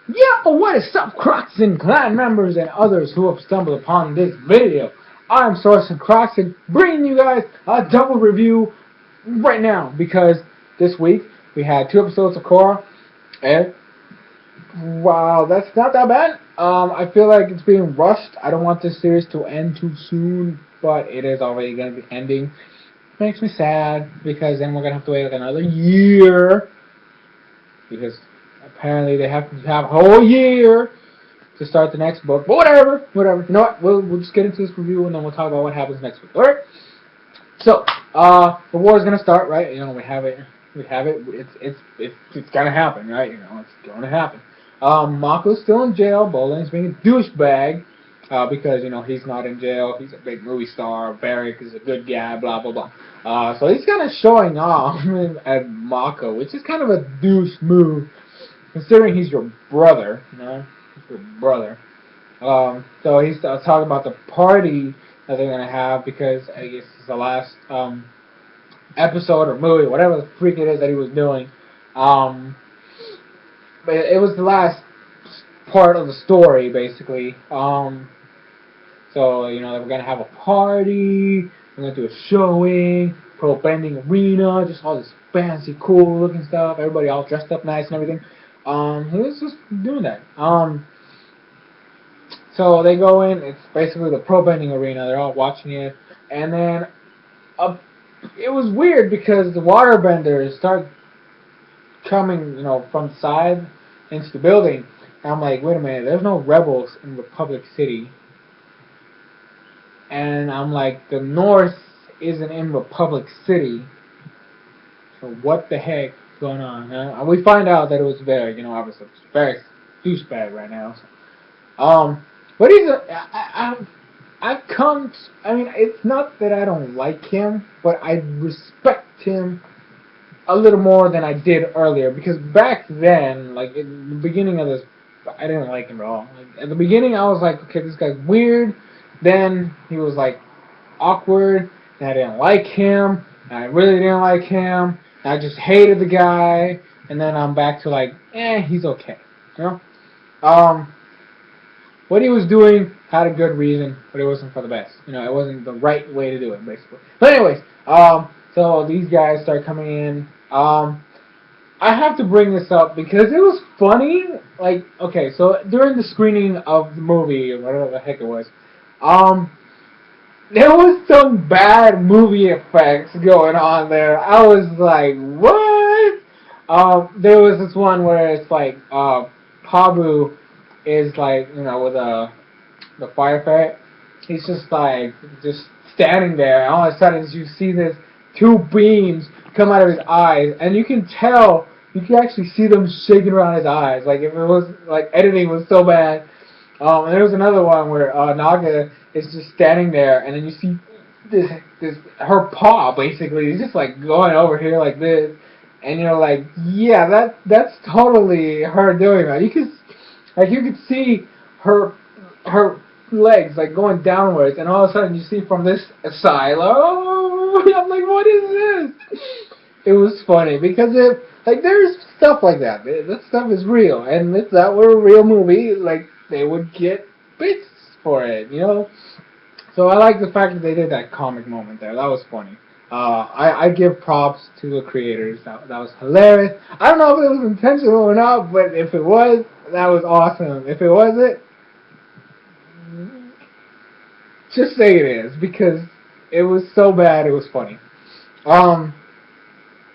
Yo, what is up, Crockxen clan members and others who have stumbled upon this video? I'm SoresanCrockxen, bringing you guys a double review right now because this week we had 2 episodes of Korra, and wow, that's not that bad. I feel like it's being rushed. I don't want this series to end too soon, but it is already going to be ending. Makes me sad because then we're going to have to wait like another year because apparently they have to have a whole year to start the next book. But whatever. You know what? We'll just get into this review and then we'll talk about what happens next week. All right. So the war is gonna start, right? You know, we have it. It's gonna happen, right? You know, it's gonna happen. Mako's still in jail. Bolan's being a douchebag because you know he's not in jail. He's a big movie star. Barrick is a good guy. Blah blah blah. So he's kind of showing off at Mako, which is kind of a douche move, considering he's your brother. You know, he's your brother. So he's talking about the party that they're gonna have because I guess it's the last episode or movie, whatever the freak it is that he was doing. But it was the last part of the story, basically. So you know they were gonna have a party. We're gonna do a showing, pro bending arena, just all this fancy, cool looking stuff. Everybody all dressed up nice and everything. He was just doing that. So they go in. It's basically the pro bending arena. They're all watching it, and then it was weird because the waterbenders start coming, you know, from the side into the building. And I'm like, wait a minute, there's no rebels in Republic City. And I'm like, the North isn't in Republic City. So what the heck is going on? And we find out that it was very, you know, obviously it's very douchebag right now. So, but he's I've come. I mean, it's not that I don't like him, but I respect him a little more than I did earlier. Because back then, like in the beginning of this, I didn't like him at all. Like, at the beginning, I was like, okay, this guy's weird. Then he was like awkward, and I didn't like him. And I really didn't like him. And I just hated the guy. And then I'm back to like, he's okay. You know. What he was doing had a good reason, but it wasn't for the best. You know, it wasn't the right way to do it, basically. But anyways, so these guys start coming in. I have to bring this up because it was funny. Like, okay, so during the screening of the movie, or whatever the heck it was, there was some bad movie effects going on there. I was like, what? There was this one where it's like, Pabu is like, you know, with the firefight. He's just like, just standing there, and all of a sudden you see this 2 beams come out of his eyes, and you can tell, you can actually see them shaking around his eyes, like if it was, like editing was so bad. And there was another one where Naga is just standing there, and then you see her paw basically is just like going over here like this, and you're like, yeah, that's totally her doing that. You could see her legs like going downwards, and all of a sudden you see from this side, oh, I'm like, what is this? It was funny because there's stuff like that. That stuff is real, and if that were a real movie, like they would get bits for it, you know. So I like the fact that they did that comic moment there. That was funny. I give props to the creators. That was hilarious. I don't know if it was intentional or not, but if it was, that was awesome. If it wasn't, just say it is because it was so bad. It was funny. And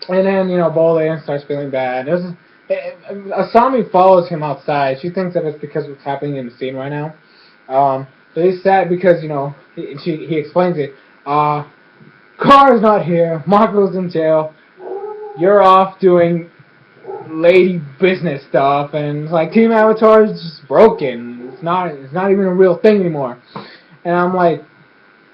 then you know, Bolan starts feeling bad. Asami follows him outside. She thinks that it's because of what's happening in the scene right now. But he's sad because you know he explains it. Car's not here. Marco's in jail. You're off doing lady business stuff, and it's like Team Avatar is just broken. It's not even a real thing anymore. And I'm like,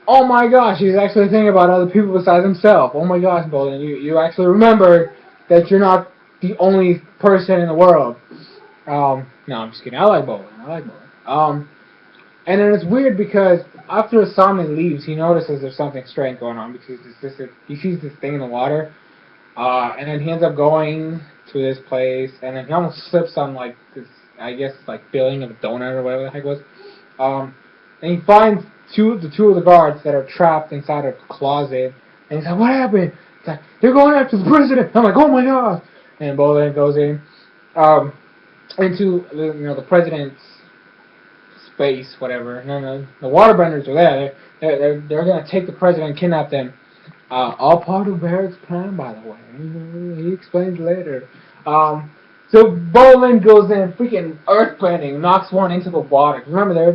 oh my gosh, he's actually thinking about other people besides himself. Oh my gosh, Bolden, you actually remember that you're not the only person in the world. No, I'm just kidding. I like Bolden. And then it's weird because after Asami leaves, he notices there's something strange going on because he sees this thing in the water, and then he ends up going to this place, and then he almost slips on like this I guess like filling of a donut or whatever the heck it was. And he finds the two of the guards that are trapped inside a closet. And he's like, "What happened?" It's like, "They're going after the president." I'm like, "Oh my god!" And Bolin goes in into the president's space, whatever. No, the waterbenders are there. They're gonna take the president and kidnap them. All part of Barrett's plan, by the way. He explains later. So Bolin goes in, freaking earthbending, knocks one into the water. Remember, they're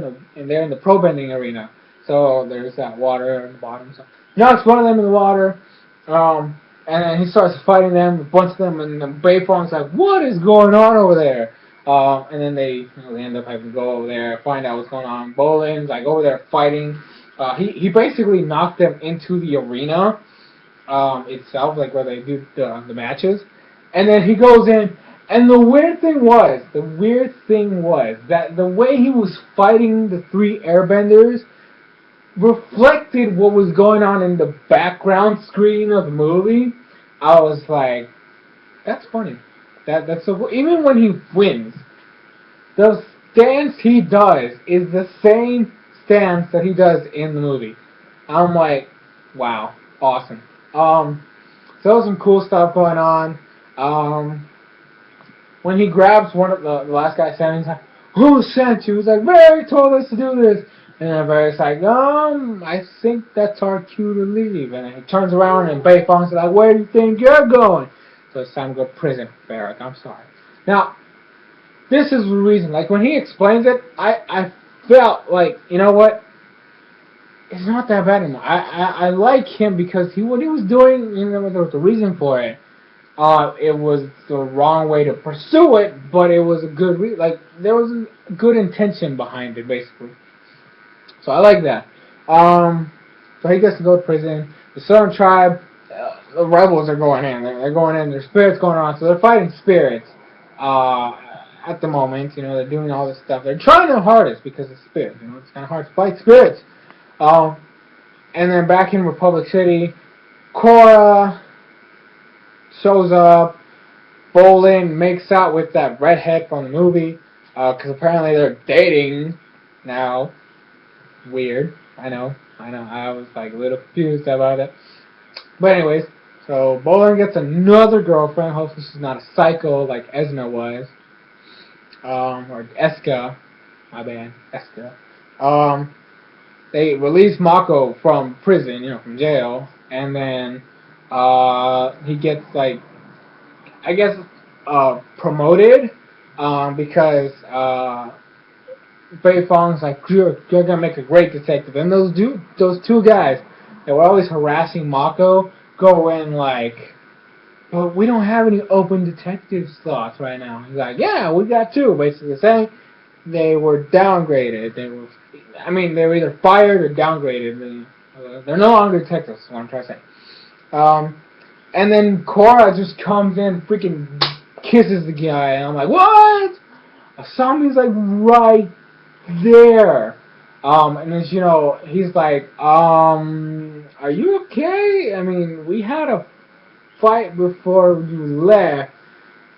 in the pro bending arena, so there's that water at the bottom. So knocks one of them in the water, and then he starts fighting them, a bunch of them, and the Beifong's like, "What is going on over there?" And then they end up having to go over there, find out what's going on. Bolin's like over there fighting. He basically knocked them into the arena itself, like where they do the matches, and then he goes in. And the weird thing was that the way he was fighting the three airbenders reflected what was going on in the background screen of the movie. I was like, that's funny. That's so, even when he wins, the stance he does is the same stance that he does in the movie. I'm like, wow, awesome. So there was some cool stuff going on. When he grabs one of the last guy standing, he's like, "Who sent you?" He's like, "Barry told us to do this." And then Barry's like, I think that's our cue to leave. And then he turns around and Beifong's like, "Where do you think you're going?" So it's time to go to prison, Barrack. I'm sorry. Now, this is the reason. Like, when he explains it, I felt like, you know what? It's not that bad anymore. I like him because what he was doing, there was a reason for it. It was the wrong way to pursue it, but it was a good there was a good intention behind it, basically. So I like that. So he gets to go to prison. The Southern Tribe, the rebels are going in. They're going in. There's spirits going on, so they're fighting spirits. At the moment, they're doing all this stuff. They're trying their hardest because it's spirits. It's kind of hard to fight spirits. And then back in Republic City, Korra shows up. Bolin makes out with that redhead from the movie, because apparently they're dating now. Weird. I know. I was like a little confused about it. But anyways, so Bolin gets another girlfriend. Hopefully she's not a psycho like Esna was. Or Eska. My bad. Eska. They release Mako from prison, from jail. And then he gets, I guess, promoted because Beifong's like, you're gonna make a great detective. And those two guys that were always harassing Mako go in like, but we don't have any open detective slots right now. He's like, yeah, we got two. Basically saying they were downgraded. They were either fired or downgraded. They're no longer detectives. Is what I'm trying to say. And then Korra just comes in, freaking kisses the guy, and I'm like, what? Asami's like right there. And then he's like, are you okay? I mean, we had a fight before you left.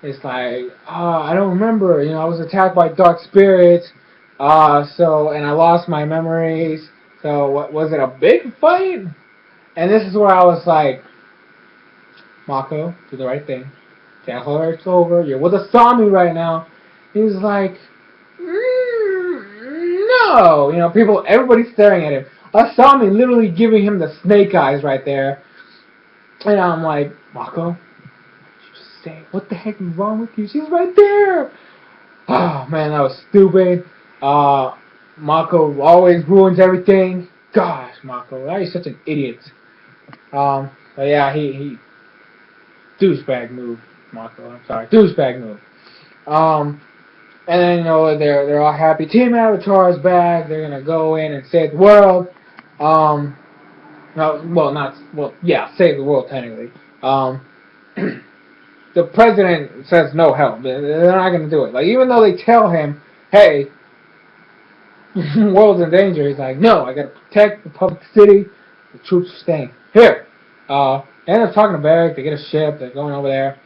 It's like, I don't remember. I was attacked by dark spirits. And I lost my memories. So what was it, a big fight? And this is where I was like, Mako, do the right thing. Tell her it's over. You're with Asami right now. He's like, no. Everybody's staring at him. Asami literally giving him the snake eyes right there. And I'm like, Mako, just say, what the heck is wrong with you? She's right there. Oh, man, that was stupid. Mako always ruins everything. Gosh, Mako, why are you such an idiot? But yeah, he douchebag move, Mako. I'm sorry, douchebag move. And then they're all happy. Team Avatar's back. They're gonna go in and save the world. Save the world technically. The president says no help. They're not gonna do it. Like, even though they tell him, hey, the world's in danger, he's like, no, I gotta protect the public city. The troops are staying here. They end up talking to Barrick. They get a ship. They're going over there.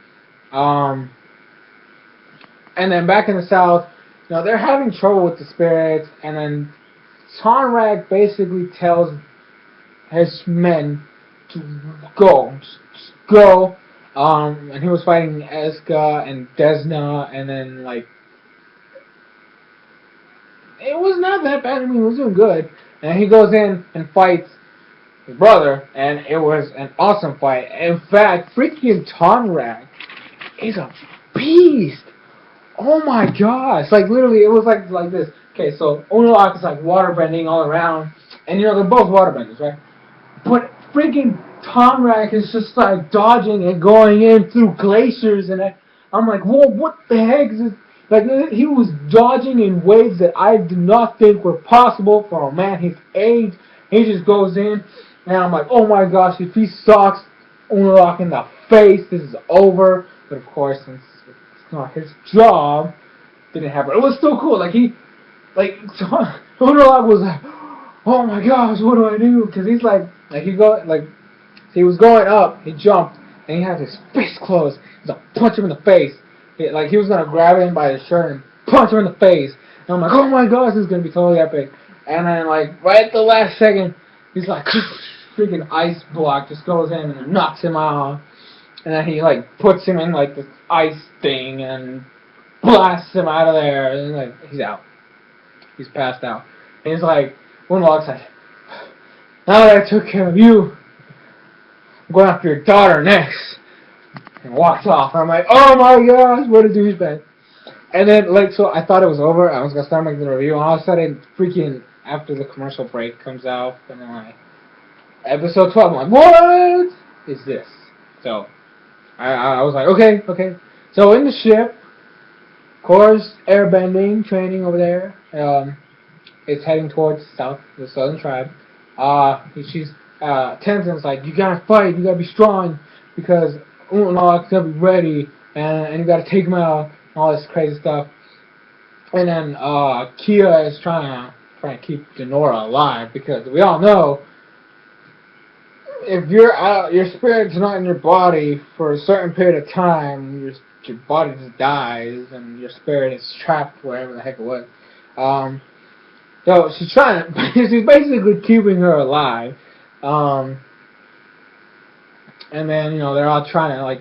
And then back in the south, Now they're having trouble with the spirits, and then Tonrag basically tells his men to go, just go. And he was fighting Eska and Desna, and then like it was not that bad. I mean, he was doing good. And he goes in and fights his brother, and it was an awesome fight. In fact, freaking Tonrag is a beast. Oh my gosh! Like literally, it was like this. Okay, so Unalaq is like waterbending all around, and they're both waterbenders, right? But freaking Tonrag is just like dodging and going in through glaciers, and I'm like, whoa, what the heck is this? Like he was dodging in ways that I do not think were possible for a man his age. He just goes in, and I'm like, oh my gosh, if he socks Unalaq in the face, this is over. But of course, since it's not his job, didn't happen. It was still cool. Like Unalaq was like, oh my gosh, what do I do? Because he's like he was going up, he jumped, and he had his fist closed. He's like, punch him in the face. He was gonna grab him by the shirt and punch him in the face. And I'm like, oh my gosh, this is gonna be totally epic. And then like right at the last second, he's like, freaking ice block just goes in and knocks him out. And then he like puts him in like this ice thing and blasts him out of there. And like he's out. He's passed out. And he's like, Unalaq's like, now that I took care of you, I'm going after your daughter next. And walks off. I'm like, oh my gosh, what a douchebag. And then, like, so I thought it was over. I was going to start making the review. And all of a sudden, freaking, after the commercial break comes out, and then, like, episode 12, I'm like, what is this? So, I was like, okay. So, in the ship, Korra's airbending training over there. It's heading towards the southern tribe. Tenzin's like, you gotta fight, you gotta be strong, because Unalaq's gonna be ready, and you gotta take him out, and all this crazy stuff. And then Kia is trying to keep Denora alive, because we all know if your spirit's not in your body for a certain period of time, your body just dies, and your spirit is trapped wherever the heck it was. So she's she's basically keeping her alive. And then, they're all trying to, like,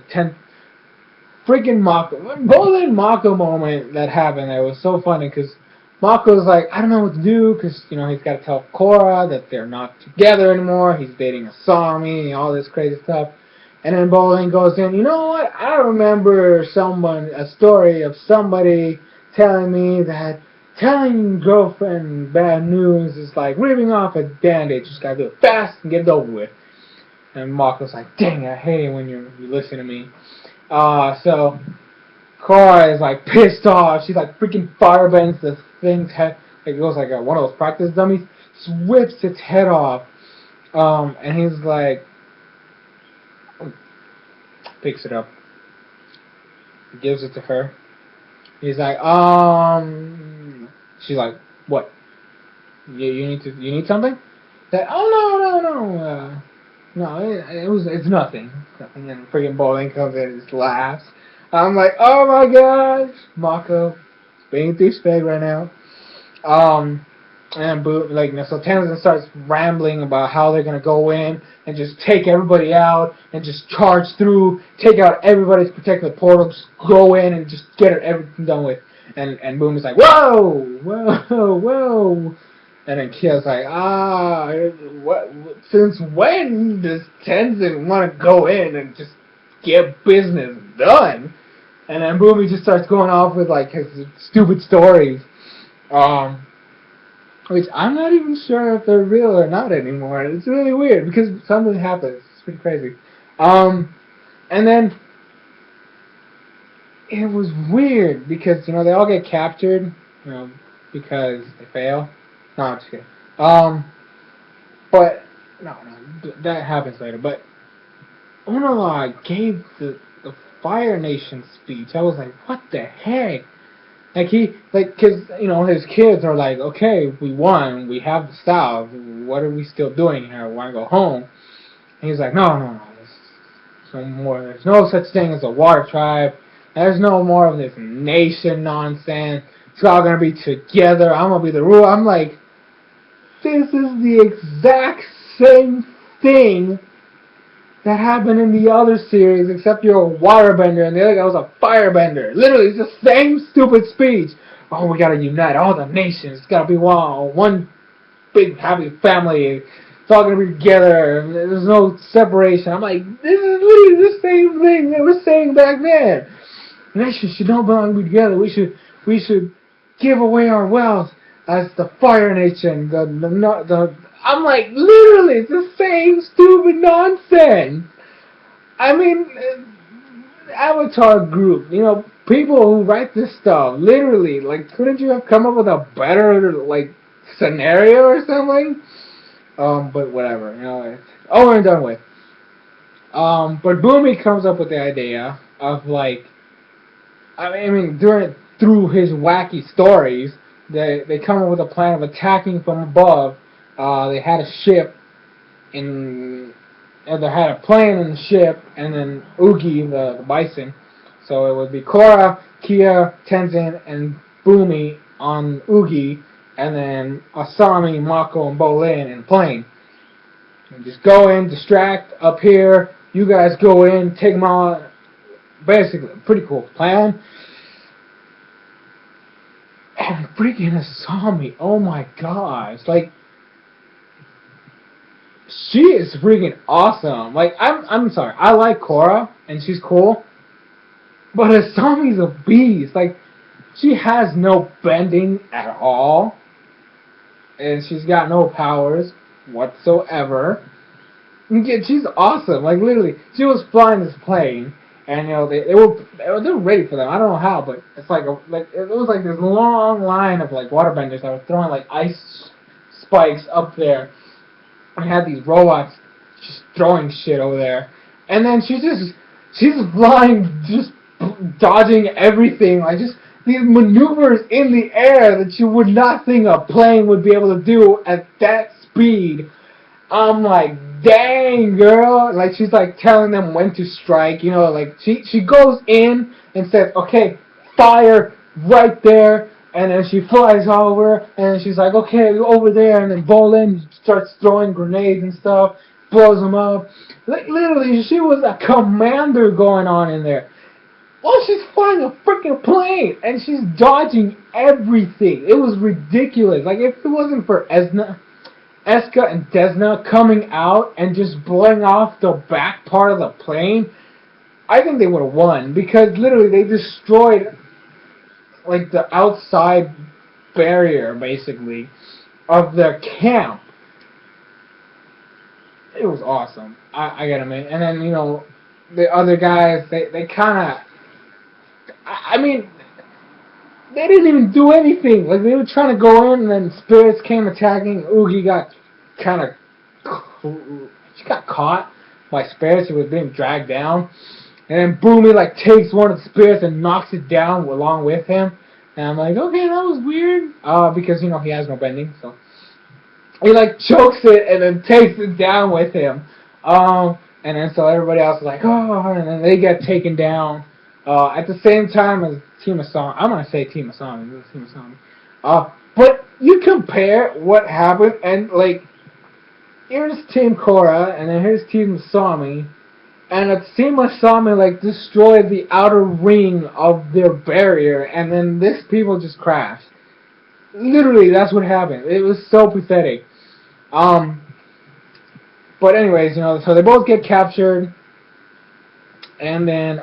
freaking Mako. Golden Mako moment that happened there was so funny, because Mako's like, I don't know what to do, because, he's got to tell Korra that they're not together anymore, he's dating Asami, and all this crazy stuff. And then Bolin goes in, you know what, I remember a story of somebody telling me that telling girlfriend bad news is like ripping off a band-aid. Just gotta do it fast and get it over with. And Mako's like, dang, I hate it when you listen to me. So Korra is like pissed off. She's like freaking firebends the thing's head. It goes like one of those practice dummies. Just whips its head off. And he's like, picks it up, gives it to her. He's like, she's like, what? You need something? That, oh no, it's nothing. Nothing. And freaking Bolin comes in and just laughs. I'm like, oh my gosh, Mako, being douchebag right now. And so Tenzin starts rambling about how they're gonna go in and just take everybody out and just charge through, take out everybody's protected portal, just go in and just get everything done with. And Bumi's like, whoa. And then Kia's like, what? Since when does Tenzin want to go in and just get business done? And then Bumi just starts going off with like his stupid stories, which I'm not even sure if they're real or not anymore. It's really weird because something happens. It's pretty crazy. And then it was weird because they all get captured, because they fail. No, I'm just kidding. But no, that happens later. But Unalaq gave the Fire Nation speech. I was like, what the heck? Because his kids are like, okay, we won, we have the style. What are we still doing here? We want to go home. And he's like, no, there's no more. There's no such thing as a water tribe. There's no more of this nation nonsense. It's all gonna be together. I'm gonna be the ruler. I'm like, this is the exact same thing that happened in the other series, except you're a waterbender and the other guy was a firebender. Literally, it's the same stupid speech. Oh, we gotta unite all the nations. It's gotta be one big happy family. It's all gonna be together. There's no separation. I'm like, this is literally the same thing they were saying back then. Nations should not belong to be together. We should give away our wealth as the Fire Nation. I'm like, literally, it's the same stupid nonsense. I mean, Avatar group, people who write this stuff, literally, like, couldn't you have come up with a better, like, scenario or something? But whatever, it's over and done with. But Bumi comes up with the idea of, like, through his wacky stories, they come up with a plan of attacking from above. They had a ship they had a plane in the ship, and then Oogie, the bison. So it would be Korra, Kia, Tenzin, and Bumi on Oogie, and then Asami, Mako, and Bolin in the plane. And just go in, distract up here. You guys go in, take them all. Basically, pretty cool plan. And freaking Asami, oh my gosh, like, she is freaking awesome. Like, I'm sorry, I like Korra, and she's cool, but Asami's a beast. Like, she has no bending at all, and she's got no powers whatsoever. She's awesome. Like, literally, she was flying this plane, and they were ready for them. I don't know how, but it's like it was like this long line of like waterbenders that were throwing like ice spikes up there. We had these robots just throwing shit over there, and then she's flying, just dodging everything, like just these maneuvers in the air that you would not think a plane would be able to do at that speed. I'm like, dang, girl. Like, she's like telling them when to strike, like she goes in and says, okay, fire right there. And then she flies over, and then she's like, okay, over there. And then Bolin starts throwing grenades and stuff, blows them up. Like, literally, she was a commander going on in there. Well, she's flying a freaking plane, and she's dodging everything. It was ridiculous. Like, if it wasn't for Eska and Desna coming out and just blowing off the back part of the plane, I think they would have won. Because, literally, they destroyed like the outside barrier, basically, of their camp. It was awesome. I gotta admit. And then, the other guys, they kind of, they didn't even do anything. Like, they were trying to go in, and then spirits came attacking. Oogie got she got caught by spirits. She was being dragged down. And then Bumi, like, takes one of the spirits and knocks it down along with him. And I'm like, okay, that was weird. Because, he has no bending, so. He, like, chokes it and then takes it down with him. And then so everybody else is like, oh, and then they get taken down. At the same time as Team Asami. I'm going to say Team Asami. It was Team Asami. But you compare what happened, and, like, here's Team Korra, and then here's Team Asami. And it seemed like Asami, like, destroyed the outer ring of their barrier, and then this people just crashed. Literally, that's what happened. It was so pathetic. But anyways, so they both get captured, and then,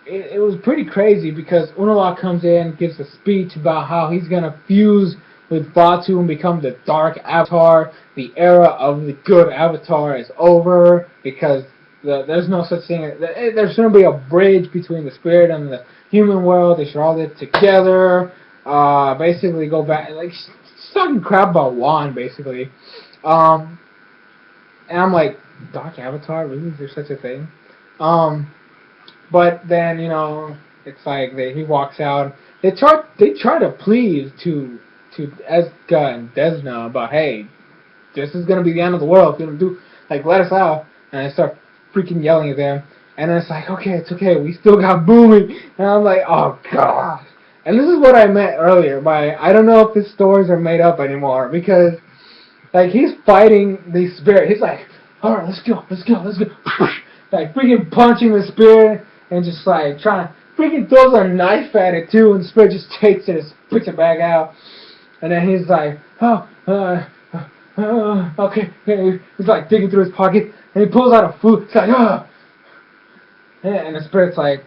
it was pretty crazy because Unalaq comes in, gives a speech about how he's gonna fuse with Batu and become the Dark Avatar. The era of the good Avatar is over because there's no such thing. There shouldn't be a bridge between the spirit and the human world. They should all live together. Basically, go back. Like, she's talking crap about Wan, basically. And I'm like, Dark Avatar? Really? Is there such a thing? But then, it's like he walks out. They try to plead to Eska and Desna about, hey, this is gonna be the end of the world. Let us out. And I start freaking yelling at them. And then it's like, okay, it's okay. We still got Bumi. And I'm like, oh gosh. And this is what I meant earlier by I don't know if the stories are made up anymore because like he's fighting the spirit. He's like, all right, let's go. Like freaking punching the spirit and just like trying to freaking throws a knife at it too, and the spirit just takes it and spits it back out. And then he's like, okay. He's like digging through his pocket and he pulls out a flute. He's like, and the spirit's like,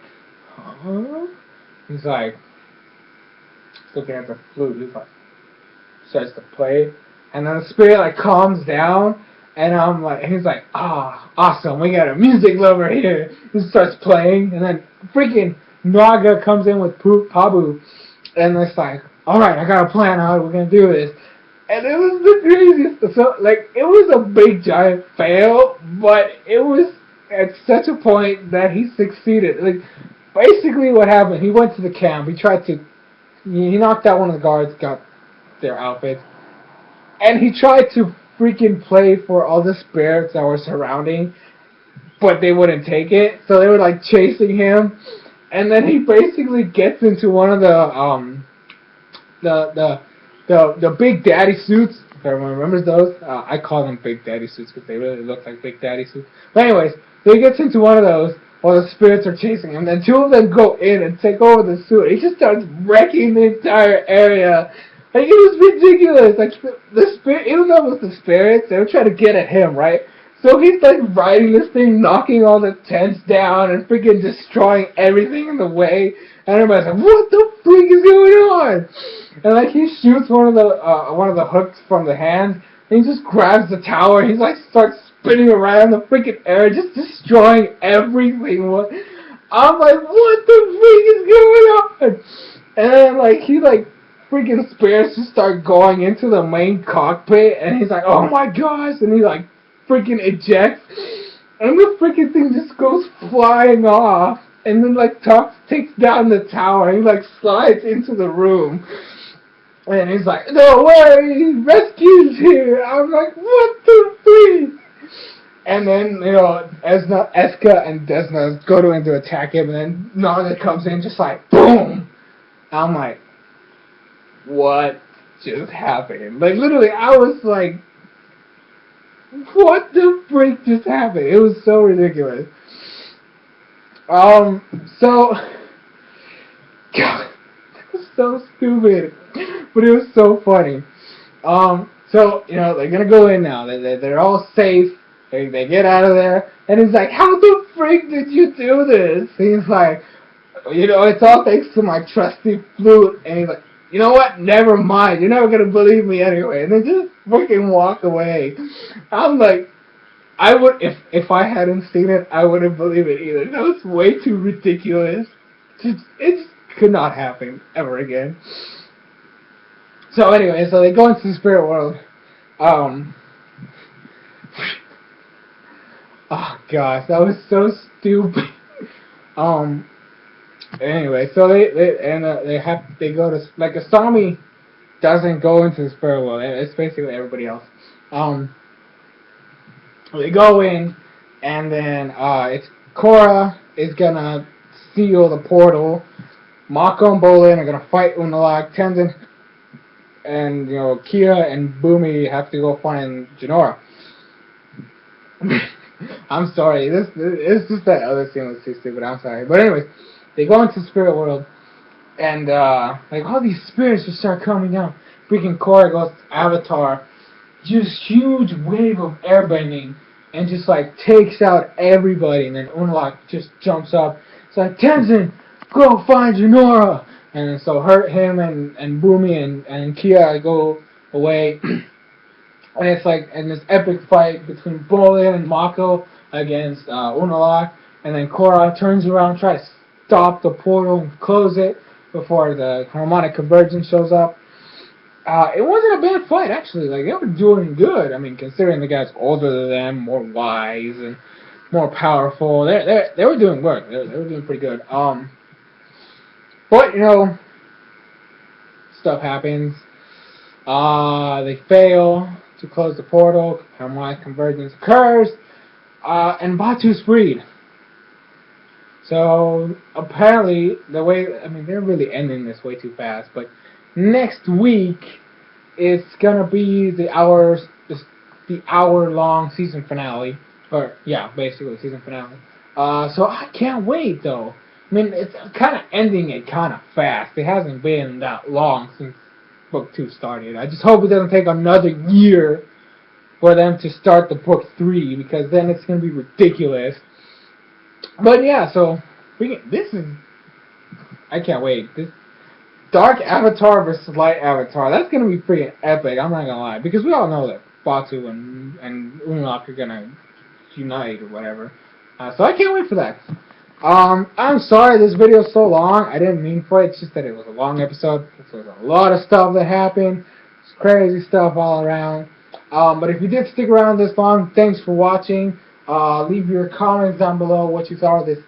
huh? He's like looking at the flute. He's like, starts to play, and then the spirit like calms down, and I'm like, he's like, awesome, we got a music lover here. He starts playing, and then freaking Naga comes in with Pabu, and it's like, all right, I got a plan how we're gonna do this, and it was the craziest. So like, it was a big giant fail, but it was at such a point that he succeeded. Like, basically, what happened? He went to the camp. He knocked out one of the guards, got their outfits, and he tried to freaking play for all the spirits that were surrounding, but they wouldn't take it, so they were like chasing him, and then he basically gets into one of the Big Daddy suits, if everyone remembers those. I call them Big Daddy suits because they really look like Big Daddy suits. But anyways, so he gets into one of those while the spirits are chasing him, then two of them go in and take over the suit. He just starts wrecking the entire area. Like, it was ridiculous. Like, the spirit, even though it was the spirits, they were trying to get at him, right? So he's like riding this thing, knocking all the tents down and freaking destroying everything in the way. And everybody's like, what the freak is going on? And like he shoots one of the hooks from the hand, and he just grabs the tower. He's like starts spinning around the freaking air, just destroying everything. I'm like, what the freak is going on? And then like he like freaking spirits just start going into the main cockpit, and he's like, oh my gosh, and he like freaking ejects, and the freaking thing just goes flying off, and then like takes down the tower, and he like slides into the room, and he's like, no way, rescue's here. I'm like, what the freak? And then, you know, Eska and Desna go to attack him, and then Naga comes in just like, boom! I'm like, what just happened? Like, literally, I was like, what the freak just happened? It was so ridiculous. God, it was so stupid, but it was so funny. So, you know, they're gonna go in now. They're all safe. They get out of there, and he's like, how the freak did you do this? He's like, you know, it's all thanks to my trusty flute. And he's like, you know what? Never mind. You're never gonna believe me anyway. And they just freaking walk away. I'm like, I would if I hadn't seen it, I wouldn't believe it either. That was way too ridiculous. It could not happen ever again. So anyway, so they go into the spirit world. Oh gosh, that was so stupid. Anyway, so they go to, like, Asami doesn't go into the spirit world. It's basically everybody else. They go in, and then it's Korra is gonna seal the portal. Mako and Bolin are gonna fight Unalak. Tenzin and, you know, Kia and Bumi have to go find Jinora. I'm sorry, it's just that other scene was too stupid. I'm sorry, but anyways, they go into the spirit world, and like all these spirits just start coming down. Freaking Korra goes to Avatar, just huge wave of airbending, and just like takes out everybody. And then Unalak just jumps up. It's like, Tenzin, go find Jinora. And so him and Bumi and Kia go away. And it's like in this epic fight between Bolin and Mako against Unalak. And then Korra turns around, tries to stop the portal and close it before the harmonic convergence shows up. It wasn't a bad fight, actually. Like, they were doing good. I mean, considering the guy's older than them, more wise and more powerful, they were doing work. They were doing pretty good. But, you know, stuff happens. They fail to close the portal. Harmonic convergence occurs. And Batu's freed. So apparently, the way they're really ending this way too fast. But next week it's gonna be the hour long season finale, or yeah, basically season finale. So I can't wait though. It's kind of ending it kind of fast. It hasn't been that long since book 2 started. I just hope it doesn't take another year for them to start the book 3, because then it's gonna be ridiculous. But yeah, so this is, I can't wait. This Dark Avatar versus Light Avatar, that's gonna be freaking epic. I'm not gonna lie, because we all know that Batu and Unlock are gonna unite or whatever. So I can't wait for that. I'm sorry this video is so long. I didn't mean for it. It's just that it was a long episode. There was a lot of stuff that happened. It's crazy stuff all around. But if you did stick around this long, thanks for watching. Leave your comments down below what you thought of this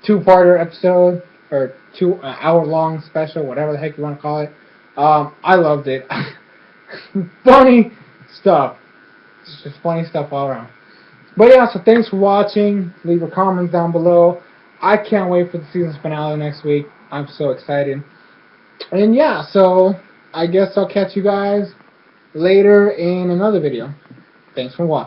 two-parter episode, or 2 hour long special, whatever the heck you want to call it. I loved it. Funny stuff. It's just funny stuff all around. But yeah, so thanks for watching. Leave your comments down below. I can't wait for the season finale next week. I'm so excited. And yeah, so I guess I'll catch you guys later in another video. Thanks for watching.